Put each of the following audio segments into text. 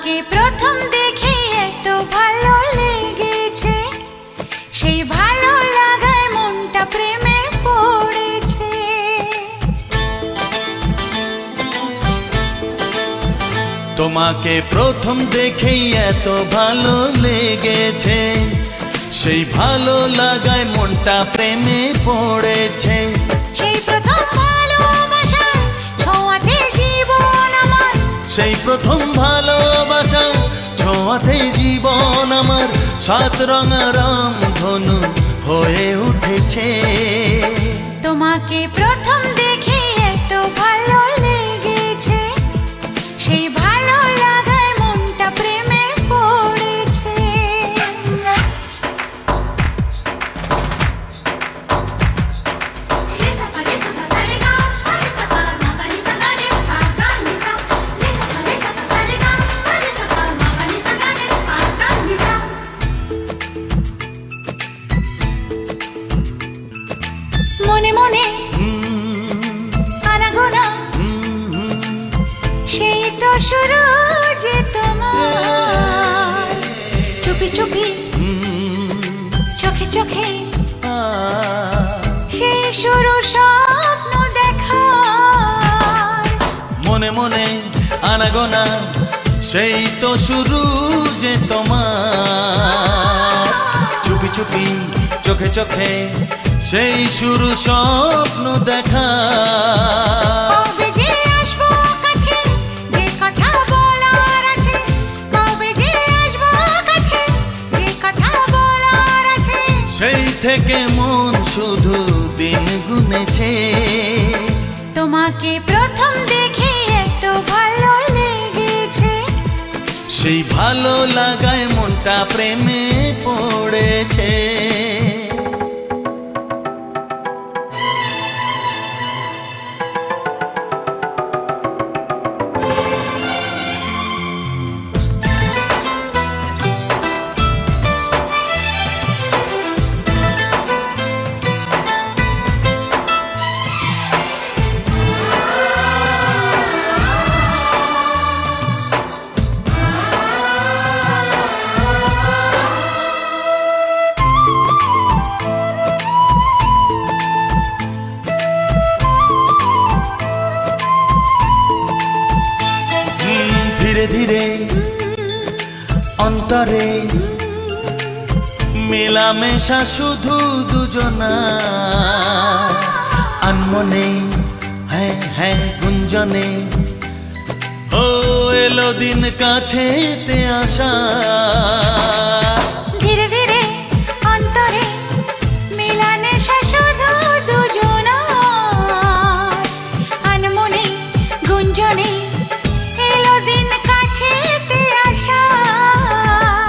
তোমাকে প্রথম দেখে এত ভালো লেগেছে, সেই ভালো লাগায় মনটা প্রেমে পড়েছে। তোমাকে প্রথম দেখেই এত ভালো লেগেছে, সেই ভালো লাগায় মনটা প্রেমে পড়েছে। সেই প্রথম ভালোবাসা ছোঁয়াতে জীবন আমার, সেই প্রথম ভালোবাসা ছোঁয়াতে জীবন আমার সাত রঙা রামধনু হয়ে উঠেছে। তোমাকে প্রথম দেখে এত ভালো লেগেছে, সেই ভালো লাগায় মনটা প্রেমে পড়েছে। মনে মনে আনাগোনা, সেই তো শুরু যে তোমার, চুপি চুপি চোখে চোখে সেই শুরু স্বপ্ন দেখার। মনে মনে আনাগোনা, সেই তো শুরু যে তোমার, চুপি চুপি চোখে চোখে সেই শুরু স্বপ্ন দেখা। কবে যে আসবো কাছে, যে কথা বলার আছে, কবে যে আসবো কাছে, যে কথা বলার আছে। সেই থেকে মন শুধু দিন গুনেছে। তোমাকে প্রথম দেখে এত ভালো লেগেছে, সেই ভালো লাগায় মনটা প্রেমে পড়েছে। ধীরে ধীরে অন্তরে মেলামেশা শুধু দুজনা, আনমনে হ্যাঁ হ্যাঁ গুঞ্জনে ও এলো দিন কাছেতে আসা। ধীরে ধীরে অন্তরে মেলামেশা শুধু দুজনার, আনমনে গুঞ্জনে এলো দিন কাছেতে আসা।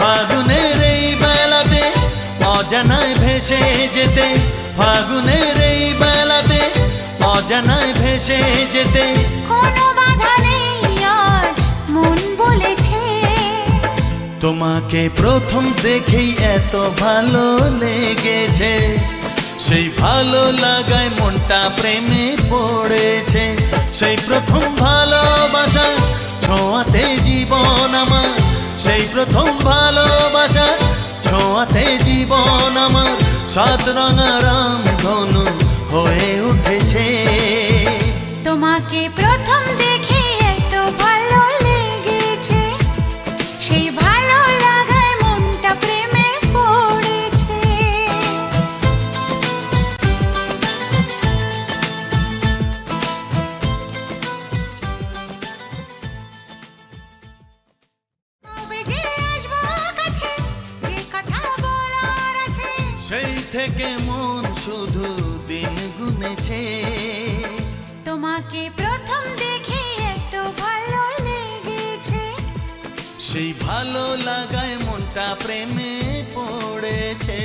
ফাগুনের এই বেলাতে অজানায় ভেসে যেতে, ফাগুনের এই বেলাতে অজানায় ভেসে যেতে কোনো বাধা নেই আজ মন বলেছে। তোমাকে প্রথম দেখেই এত ভালো লেগেছে, সেই ভালো লাগায় মনটা প্রেমে পড়েছে। সেই প্রথম ভালোবাসা ছোঁয়াতে জীবন আমার, সেই প্রথম ভালোবাসা ছোঁয়াতে জীবন আমার সাত রঙা রামধনু হয়ে উঠেছে। তোমাকে প্রথম দেখে এত ভালো লেগেছে, সেই ভালো লাগায় মনটা প্রেমে পড়েছে। কবে যে আসবো কাছে, যে কথা বলার আছে। সেই থেকে মন শুধু দিন গুনেছে। তোমাকে প্রথম দেখে এত ভালো লেগেছে, সেই ভালো লাগায় মনটা প্রেমে পড়েছে।